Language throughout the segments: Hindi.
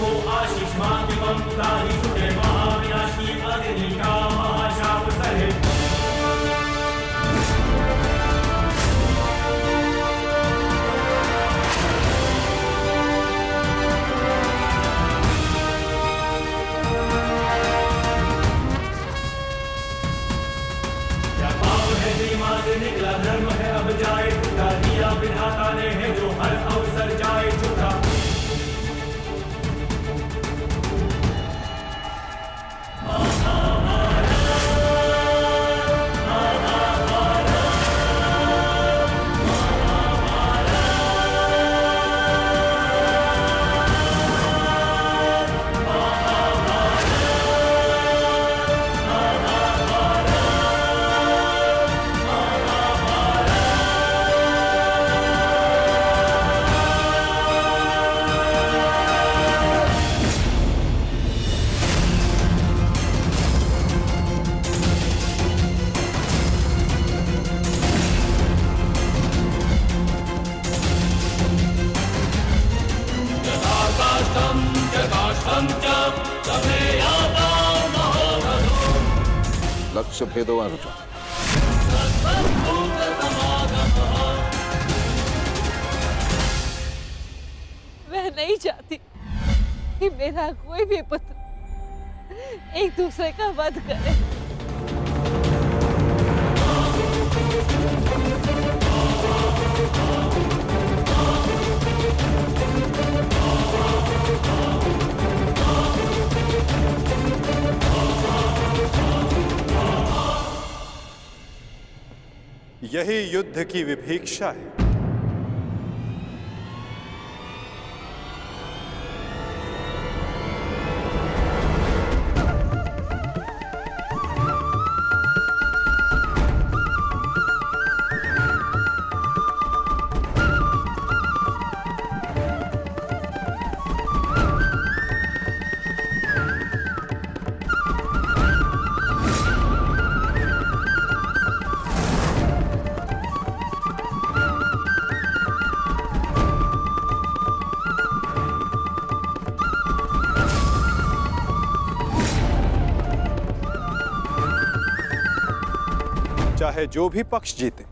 को आशीष मांगे ममतारी छुटे महाविनाशी अग्नि का महाशाप सहे। क्या पाप है सीमा से निकला धर्म है अब जाए टूटा, दिया विधाता ने है जो हर अवसर जाए झूठा। लक्ष्य भेदवान था। मैं नहीं चाहती कि मेरा कोई भी पुत्र एक दूसरे का वध करे। यही युद्ध की विभीषा है। चाहे जो भी पक्ष जीते,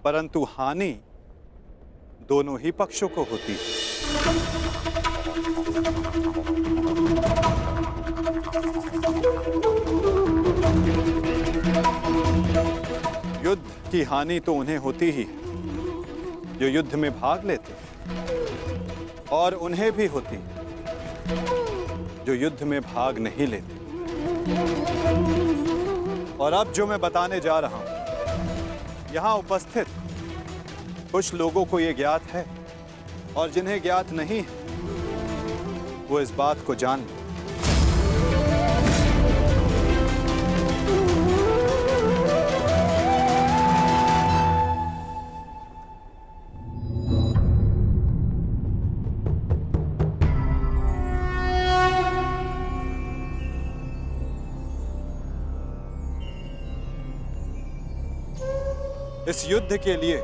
परंतु हानि दोनों ही पक्षों को होती है। युद्ध की हानि तो उन्हें होती ही जो युद्ध में भाग लेते, और उन्हें भी होती जो युद्ध में भाग नहीं लेते। और अब जो मैं बताने जा रहा हूं, यहां उपस्थित कुछ लोगों को यह ज्ञात है, और जिन्हें ज्ञात नहीं है वो इस बात को जान लें। इस युद्ध के लिए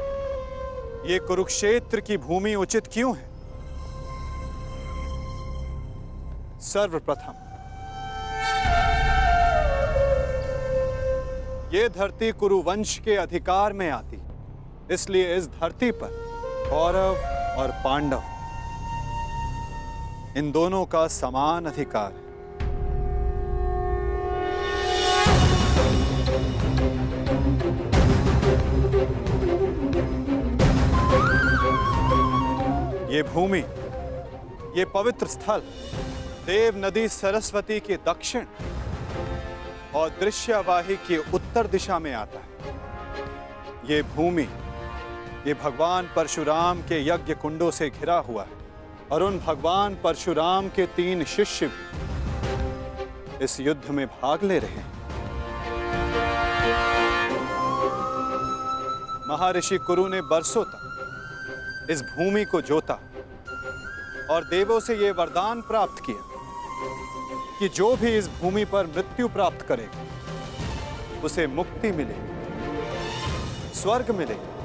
ये कुरुक्षेत्र की भूमि उचित क्यों है? सर्वप्रथम ये धरती कुरुवंश के अधिकार में आती, इसलिए इस धरती पर कौरव और पांडव इन दोनों का समान अधिकार है। ये भूमि, ये पवित्र स्थल देव नदी सरस्वती के दक्षिण और दृश्यवाही के उत्तर दिशा में आता है। ये भूमि, ये भगवान परशुराम के यज्ञ कुंडों से घिरा हुआ है, और उन भगवान परशुराम के 3 शिष्य भी इस युद्ध में भाग ले रहे हैं। महर्षि कुरु ने बरसों तक इस भूमि को जोता और देवों से यह वरदान प्राप्त किया कि जो भी इस भूमि पर मृत्यु प्राप्त करेगा उसे मुक्ति मिलेगी, स्वर्ग मिलेगा।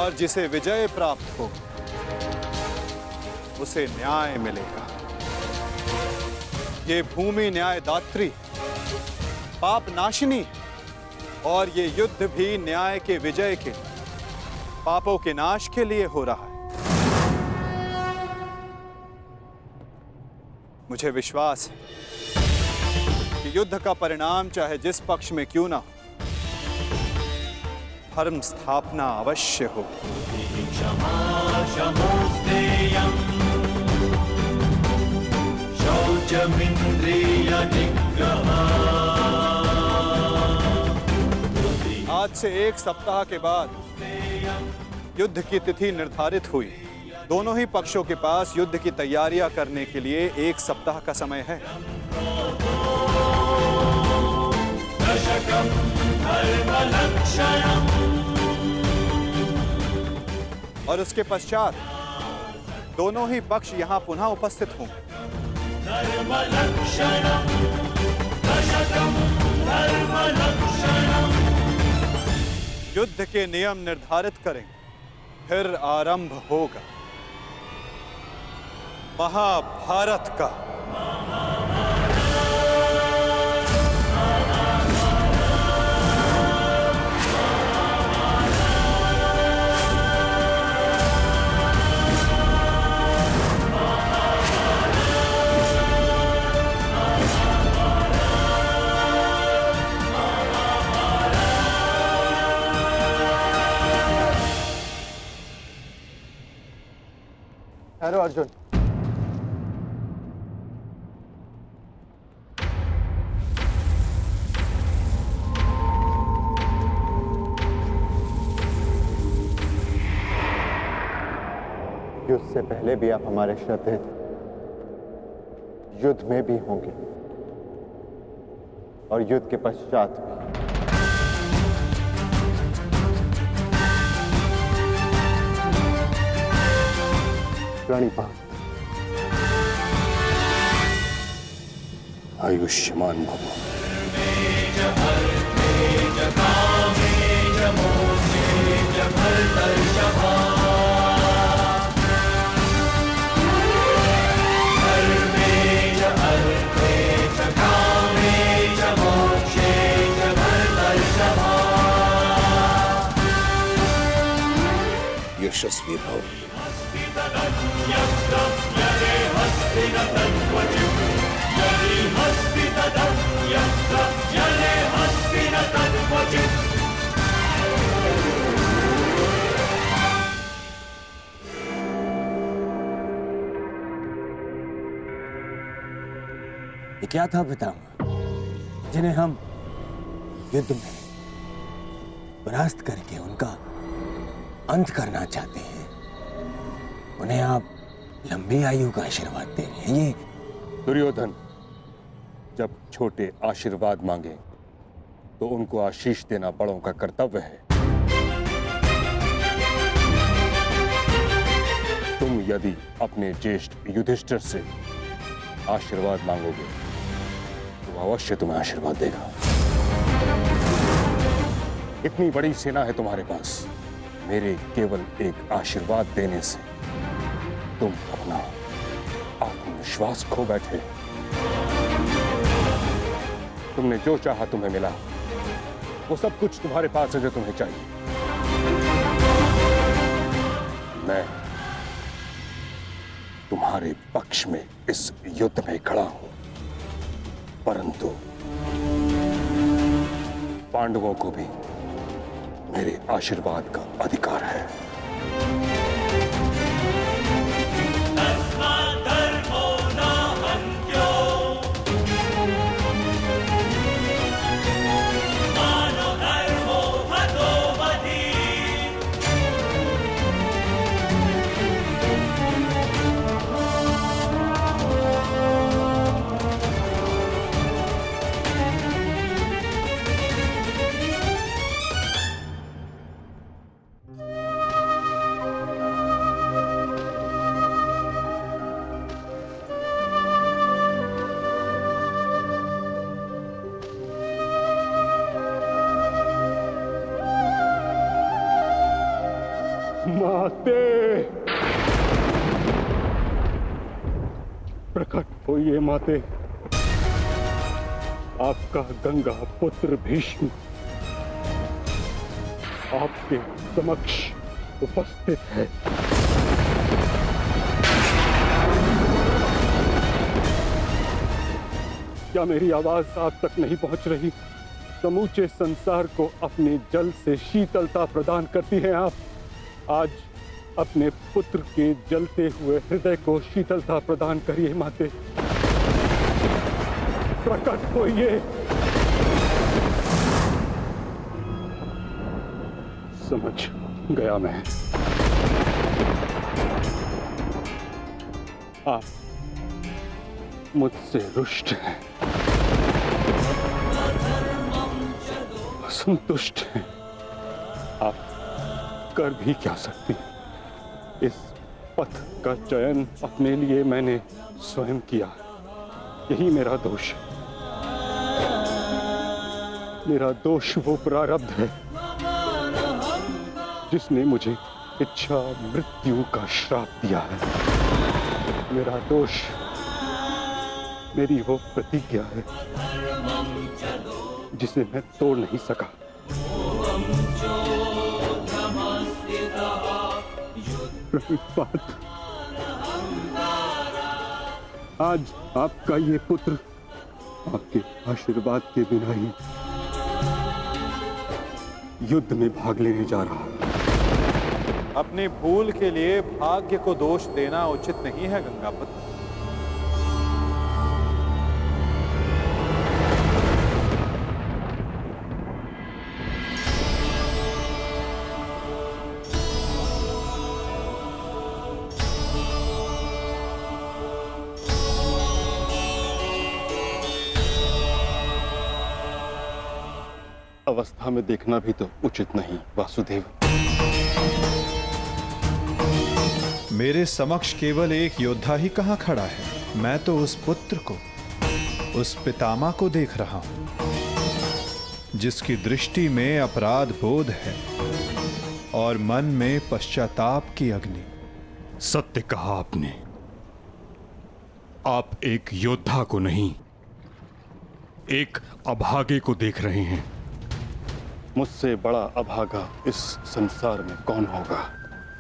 और जिसे विजय प्राप्त हो उसे न्याय मिलेगा। ये भूमि न्यायदात्री, पाप नाशिनी है और ये युद्ध भी न्याय के विजय के, पापों के नाश के लिए हो रहा है। मुझे विश्वास है कि युद्ध का परिणाम चाहे जिस पक्ष में क्यों ना हो, धर्म स्थापना अवश्य हो। आज से 1 सप्ताह के बाद युद्ध की तिथि निर्धारित हुई। दोनों ही पक्षों के पास युद्ध की तैयारियां करने के लिए 1 सप्ताह का समय है। और उसके पश्चात दोनों ही पक्ष यहां पुनः उपस्थित होंगे। युद्ध के नियम निर्धारित करें, फिर आरंभ होगा महाभारत का। हेलो अर्जुन, युद्ध से पहले भी आप हमारे श्रद्धेय थे, युद्ध में भी होंगे और युद्ध के पश्चात भी। प्रणिपात। आयुष्मान भव। यशस्वी भव। ये क्या था पितामह, जिन्हें हम युद्ध में परास्त करके उनका अंत करना चाहते हैं, उन्हें आप लंबी आयु का आशीर्वाद दे रहे हैं? ये दुर्योधन जब छोटे आशीर्वाद मांगे तो उनको आशीष देना बड़ों का कर्तव्य है। तुम यदि अपने ज्येष्ठ युधिष्ठिर से आशीर्वाद मांगोगे तो अवश्य तुम्हें आशीर्वाद देगा। इतनी बड़ी सेना है तुम्हारे पास, मेरे केवल एक आशीर्वाद देने से तुम अपना आत्मविश्वास खो बैठे। तुमने जो चाहा तुम्हें मिला, वो सब कुछ तुम्हारे पास है जो तुम्हें चाहिए। मैं तुम्हारे पक्ष में इस युद्ध में खड़ा हूं, परंतु पांडवों को भी मेरे आशीर्वाद का अधिकार है। माते, प्रकट होइए माते। आपका गंगा पुत्र भीष्म आपके समक्ष उपस्थित है। क्या मेरी आवाज आप तक नहीं पहुंच रही? समूचे संसार को अपने जल से शीतलता प्रदान करती हैं आप। आज अपने पुत्र के जलते हुए हृदय को शीतलता प्रदान करिए माते। प्रकट होइए। समझ गया मैं। आप मुझसे रुष्ट हैं, असंतुष्ट हैं। आप कर भी क्या सकती हैं? इस पथ का चयन अपने लिए मैंने स्वयं किया। यही मेरा दोष है। मेरा दोष वो प्रारब्ध है जिसने मुझे इच्छा मृत्यु का श्राप दिया है। मेरा दोष मेरी वो प्रतिज्ञा है जिसे मैं तोड़ नहीं सका। प्रणिपात, आज आपका ये पुत्र आपके आशीर्वाद के बिना ही युद्ध में भाग लेने जा रहा है। अपनी भूल के लिए भाग्य को दोष देना उचित नहीं है गंगापुत्र। अवस्था में देखना भी तो उचित नहीं वासुदेव। मेरे समक्ष केवल एक योद्धा ही कहां खड़ा है। मैं तो उस पुत्र को, उस पितामह को देख रहा हूं जिसकी दृष्टि में अपराध बोध है और मन में पश्चाताप की अग्नि। सत्य कहा आपने। आप एक योद्धा को नहीं, एक अभागे को देख रहे हैं। मुझसे बड़ा अभागा इस संसार में कौन होगा?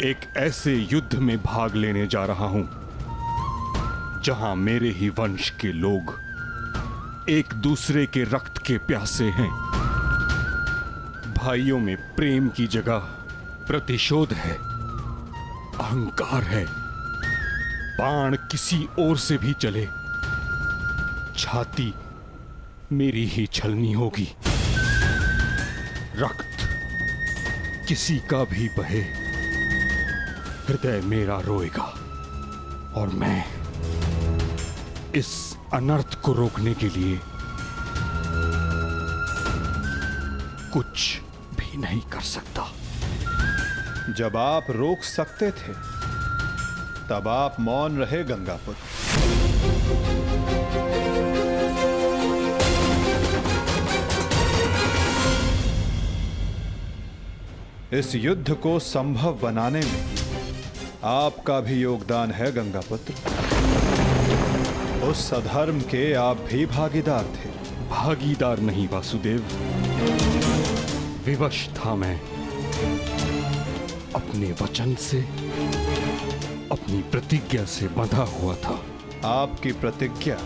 एक ऐसे युद्ध में भाग लेने जा रहा हूं जहां मेरे ही वंश के लोग एक दूसरे के रक्त के प्यासे हैं। भाइयों में प्रेम की जगह प्रतिशोध है, अहंकार है। बाण किसी ओर से भी चले, छाती मेरी ही छलनी होगी। रक्त किसी का भी बहे, हृदय मेरा रोएगा। और मैं इस अनर्थ को रोकने के लिए कुछ भी नहीं कर सकता। जब आप रोक सकते थे तब आप मौन रहे गंगापुत्र। इस युद्ध को संभव बनाने में आपका भी योगदान है गंगापुत्र। उस अधर्म के आप भी भागीदार थे। भागीदार नहीं वासुदेव, विवश था मैं। अपने वचन से, अपनी प्रतिज्ञा से बंधा हुआ था। आपकी प्रतिज्ञा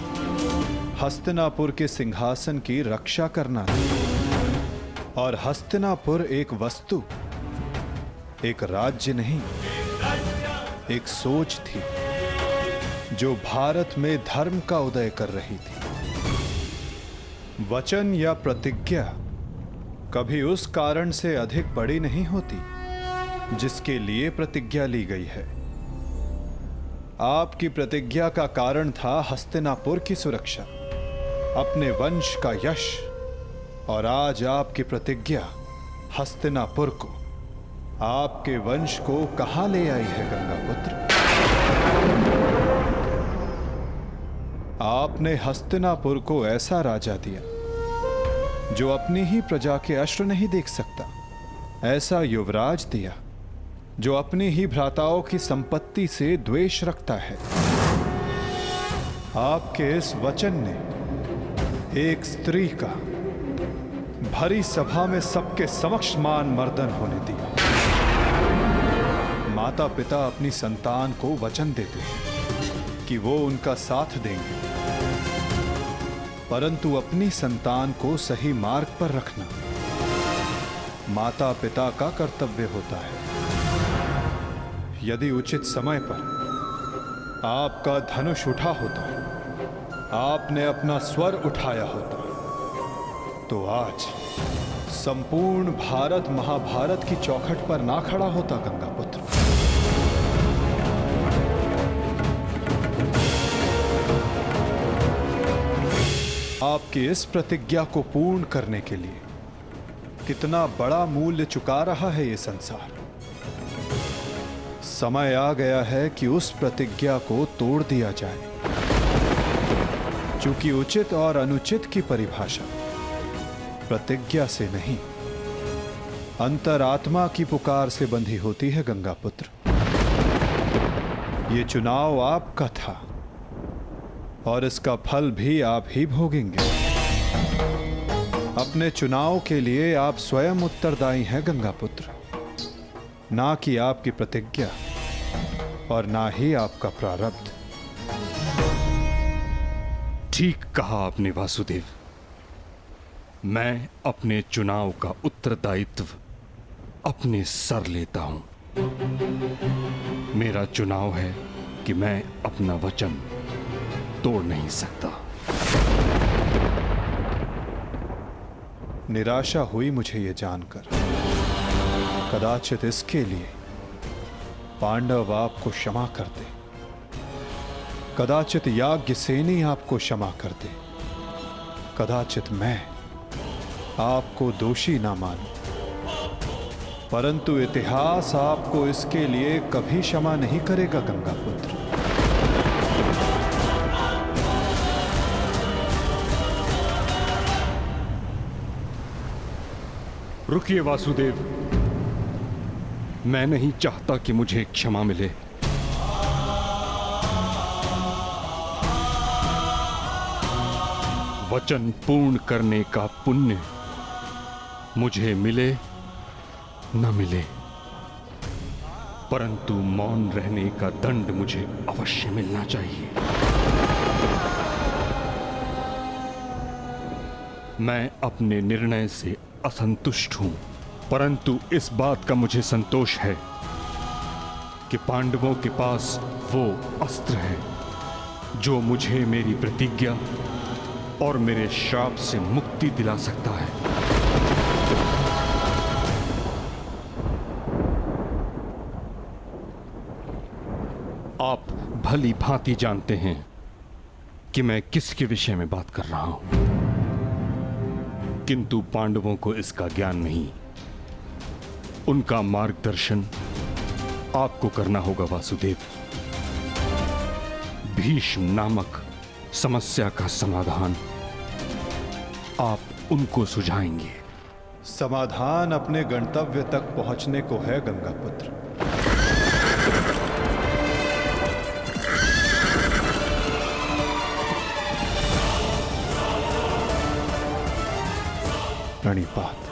हस्तिनापुर के सिंहासन की रक्षा करना थी। और हस्तिनापुर एक वस्तु, एक राज्य नहीं, एक सोच थी जो भारत में धर्म का उदय कर रही थी। वचन या प्रतिज्ञा कभी उस कारण से अधिक बड़ी नहीं होती जिसके लिए प्रतिज्ञा ली गई है। आपकी प्रतिज्ञा का कारण था हस्तिनापुर की सुरक्षा, अपने वंश का यश। और आज आपकी प्रतिज्ञा हस्तिनापुर को, आपके वंश को कहां ले आई है गंगापुत्र? आपने हस्तिनापुर को ऐसा राजा दिया जो अपनी ही प्रजा के अश्रु नहीं देख सकता, ऐसा युवराज दिया जो अपने ही भ्राताओं की संपत्ति से द्वेष रखता है। आपके इस वचन ने एक स्त्री का भरी सभा में सबके समक्ष मान मर्दन होने दिया। माता पिता अपनी संतान को वचन देते हैं कि वो उनका साथ देंगे, परंतु अपनी संतान को सही मार्ग पर रखना माता पिता का कर्तव्य होता है। यदि उचित समय पर आपका धनुष उठा होता, आपने अपना स्वर उठाया होता, तो आज संपूर्ण भारत महाभारत की चौखट पर ना खड़ा होता गंगापुत्र। आपकी इस प्रतिज्ञा को पूर्ण करने के लिए कितना बड़ा मूल्य चुका रहा है ये संसार। समय आ गया है कि उस प्रतिज्ञा को तोड़ दिया जाए, क्योंकि उचित और अनुचित की परिभाषा प्रतिज्ञा से नहीं, अंतरात्मा की पुकार से बंधी होती है गंगापुत्र। ये चुनाव आपका था और इसका फल भी आप ही भोगेंगे। अपने चुनाव के लिए आप स्वयं उत्तरदायी हैं गंगापुत्र, ना कि आपकी प्रतिज्ञा और ना ही आपका प्रारब्ध। ठीक कहा आपने वासुदेव। मैं अपने चुनाव का उत्तरदायित्व अपने सर लेता हूं। मेरा चुनाव है कि मैं अपना वचन तोड़ नहीं सकता। निराशा हुई मुझे ये जानकर। कदाचित इसके लिए पांडव आपको क्षमा कर दे, कदाचित याज्ञसेनी आपको क्षमा कर दे, कदाचित मैं आपको दोषी ना मानूं, परंतु इतिहास आपको इसके लिए कभी क्षमा नहीं करेगा गंगापुत्र। रुकिए वासुदेव, मैं नहीं चाहता कि मुझे क्षमा मिले। वचन पूर्ण करने का पुण्य मुझे मिले न मिले, परंतु मौन रहने का दंड मुझे अवश्य मिलना चाहिए। मैं अपने निर्णय से असंतुष्ट हूं, परंतु इस बात का मुझे संतोष है कि पांडवों के पास वो अस्त्र है जो मुझे मेरी प्रतिज्ञा और मेरे श्राप से मुक्ति दिला सकता है। आप भली भांति जानते हैं कि मैं किसके विषय में बात कर रहा हूं, किंतु पांडवों को इसका ज्ञान नहीं। उनका मार्गदर्शन आपको करना होगा वासुदेव। भीष्म नामक समस्या का समाधान आप उनको सुझाएंगे। समाधान अपने गंतव्य तक पहुंचने को है गंगापुत्र। प्रणिपात।